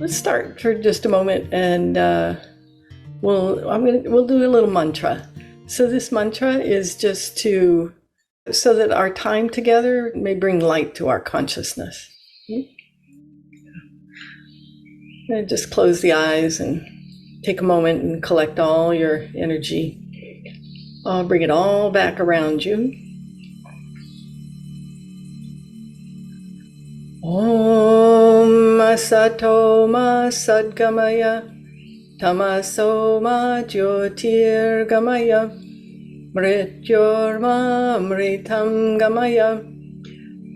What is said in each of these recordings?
Let's start for just a moment, and we'll do a little mantra. So this mantra is just so that our time together may bring light to our consciousness. And just close the eyes and take a moment and collect all your energy. Bring it all back around you. Om Sato Ma Sadgamaya Tamaso Ma Jyotirgamaya Mrityorma Mritam Gamaya.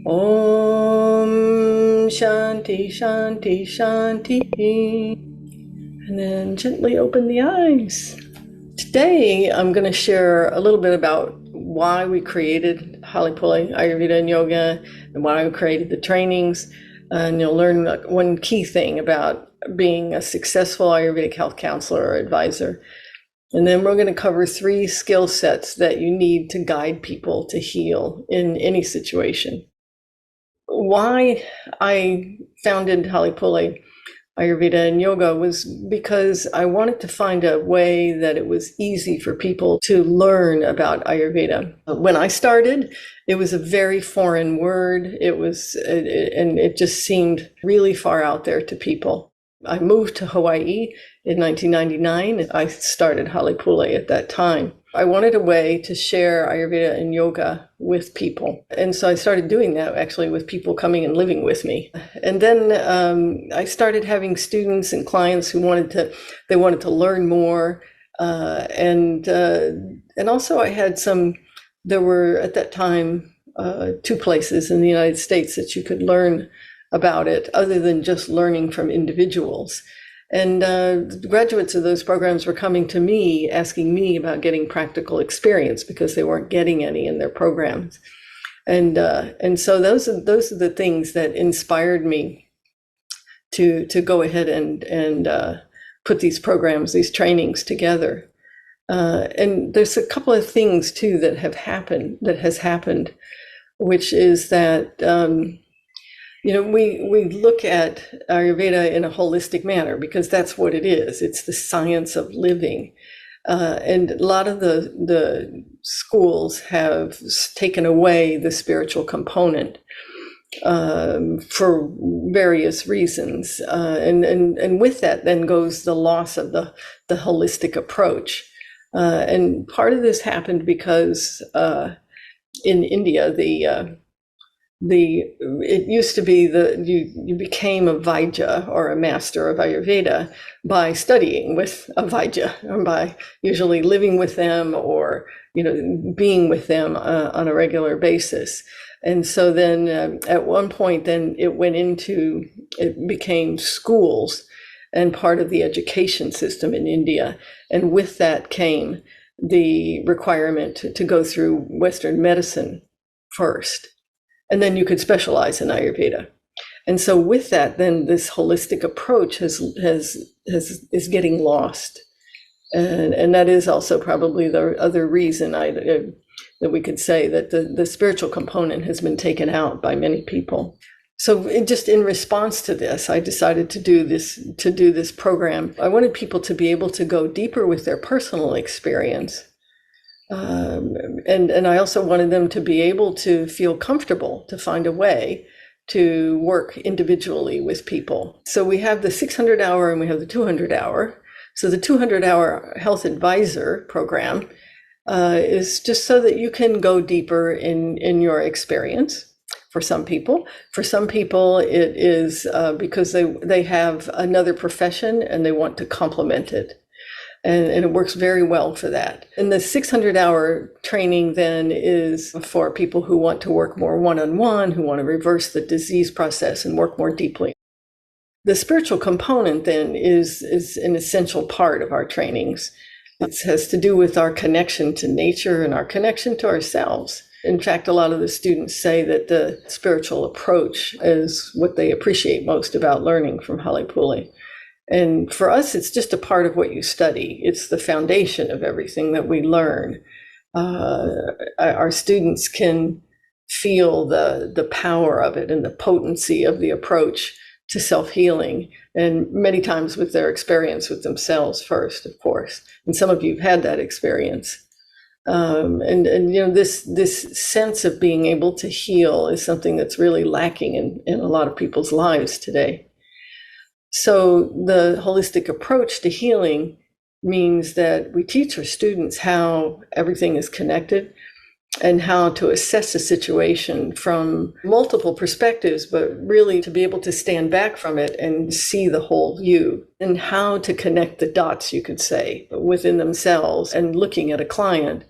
Om Shanti Shanti Shanti. And then gently open the eyes. Today I'm going to share a little bit about why we created Halipuli Ayurveda and Yoga and why we created the trainings. And you'll learn one key thing about being a successful Ayurvedic health counselor or advisor. And then we're going to cover 3 skill sets that you need to guide people to heal in any situation. Why I founded Halipuli Ayurveda and Yoga was because I wanted to find a way that it was easy for people to learn about Ayurveda. When I started, it was a very foreign word. And it just seemed really far out there to people. I moved to Hawaii in 1999. I started Halipuli at that time. I wanted a way to share Ayurveda and yoga with people. And so I started doing that actually with people coming and living with me. And then I started having students and clients who wanted to learn more. And also I had there were at that time 2 places in the United States that you could learn about it other than just learning from individuals. And the graduates of those programs were coming to me, asking me about getting practical experience because they weren't getting any in their programs. And so those are the things that inspired me to go ahead and put these programs, these trainings together. And there's a couple of things too that has happened, which is that we look at Ayurveda in a holistic manner because that's what it is. It's the science of living. And a lot of the schools have taken away the spiritual component for various reasons. And with that then goes the loss of the holistic approach. And part of this happened because in India, it used to be that you became a Vaidya or a master of Ayurveda by studying with a Vaidya, or by usually living with them or being with them on a regular basis. And so then at one point then it became schools and part of the education system in India. And with that came the requirement to go through Western medicine first. And then you could specialize in Ayurveda. And so with that, then this holistic approach is getting lost. And that is also probably the other reason that we could say that the spiritual component has been taken out by many people. So just in response to this, I decided to do this program. I wanted people to be able to go deeper with their personal experience. And I also wanted them to be able to feel comfortable to find a way to work individually with people. So we have the 600-hour and we have the 200-hour. So the 200-hour health advisor program is just so that you can go deeper in your experience. For some people, it is because they have another profession and they want to complement it. And it works very well for that. And the 600-hour training then is for people who want to work more one-on-one, who want to reverse the disease process and work more deeply. The spiritual component then is an essential part of our trainings. It has to do with our connection to nature and our connection to ourselves. In fact, a lot of the students say that the spiritual approach is what they appreciate most about learning from Halipuli. And for us, it's just a part of what you study. It's the foundation of everything that we learn. Our students can feel the power of it and the potency of the approach to self-healing, and many times with their experience with themselves first, of course. And some of you have had that experience. And this sense of being able to heal is something that's really lacking in a lot of people's lives today. So the holistic approach to healing means that we teach our students how everything is connected and how to assess a situation from multiple perspectives, but really to be able to stand back from it and see the whole view, and how to connect the dots, you could say, within themselves and looking at a client,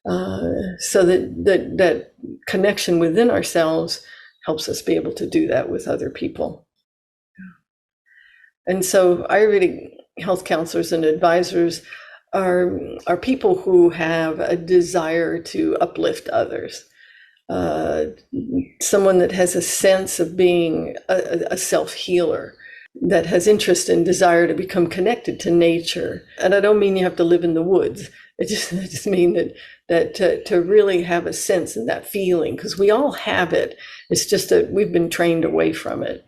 so that connection within ourselves helps us be able to do that with other people. And so Ayurvedic health counselors and advisors are people who have a desire to uplift others. Someone that has a sense of being a self-healer, that has interest and desire to become connected to nature. And I don't mean you have to live in the woods. I just mean that to really have a sense and that feeling, because we all have it. It's just that we've been trained away from it.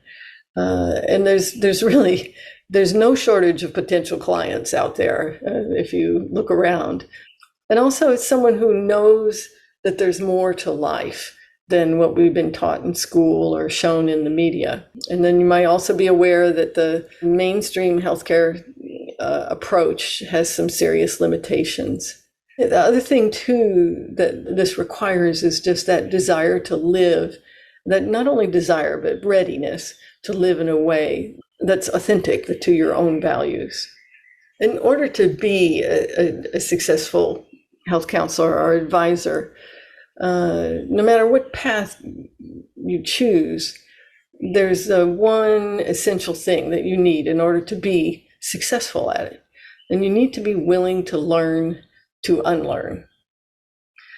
And there's no shortage of potential clients out there if you look around. And also it's someone who knows that there's more to life than what we've been taught in school or shown in the media. And then you might also be aware that the mainstream healthcare approach has some serious limitations. The other thing too that this requires is just that desire to live, that not only desire, but readiness to live in a way that's authentic to your own values. In order to be a successful health counselor or advisor, no matter what path you choose, there's one essential thing that you need in order to be successful at it. And you need to be willing to learn to unlearn,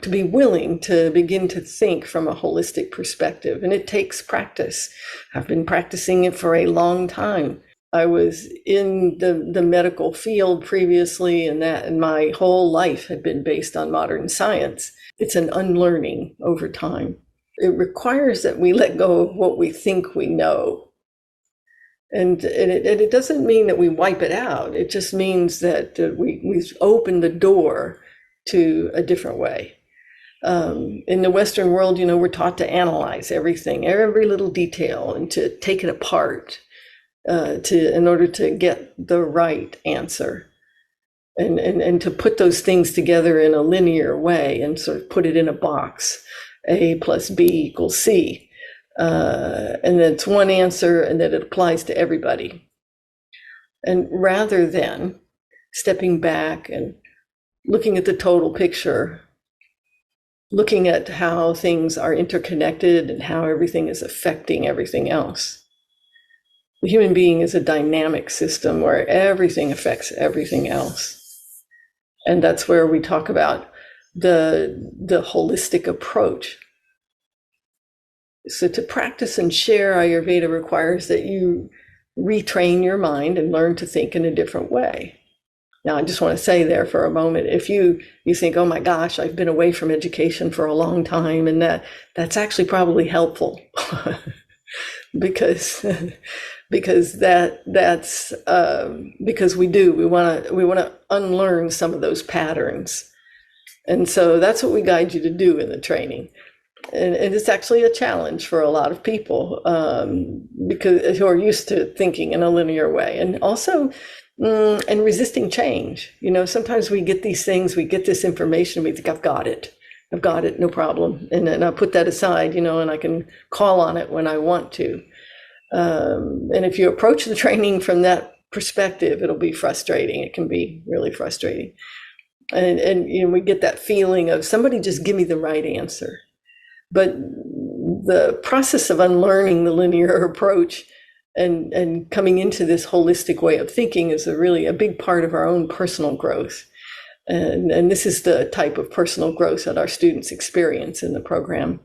to be willing to begin to think from a holistic perspective. And it takes practice. I've been practicing it for a long time. I was in the medical field previously, and my whole life had been based on modern science. It's an unlearning over time. It requires that we let go of what we think we know. And it doesn't mean that we wipe it out. It just means that we've opened the door to a different way. In the Western world, we're taught to analyze everything, every little detail, and to take it apart in order to get the right answer. And to put those things together in a linear way and sort of put it in a box, A plus B equals C. And that's one answer, and that it applies to everybody. And rather than stepping back and looking at the total picture, looking at how things are interconnected and how everything is affecting everything else. The human being is a dynamic system where everything affects everything else. And that's where we talk about the holistic approach. So to practice and share Ayurveda requires that you retrain your mind and learn to think in a different way. Now, I just want to say there for a moment, if you think, oh my gosh, I've been away from education for a long time, and that's actually probably helpful because we want to unlearn some of those patterns. And so that's what we guide you to do in the training. And it's actually a challenge for a lot of people because who are used to thinking in a linear way, and also and resisting change. Sometimes we get these things, we get this information, we think, I've got it, no problem. And then I put that aside, and I can call on it when I want to. And if you approach the training from that perspective, it'll be frustrating. It can be really frustrating. And we get that feeling of somebody just give me the right answer. But the process of unlearning the linear approach and coming into this holistic way of thinking is really a big part of our own personal growth. And this is the type of personal growth that our students experience in the program.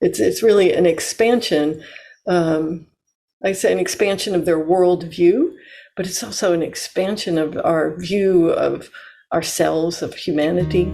It's really an expansion, I say an expansion of their worldview, but it's also an expansion of our view of ourselves, of humanity.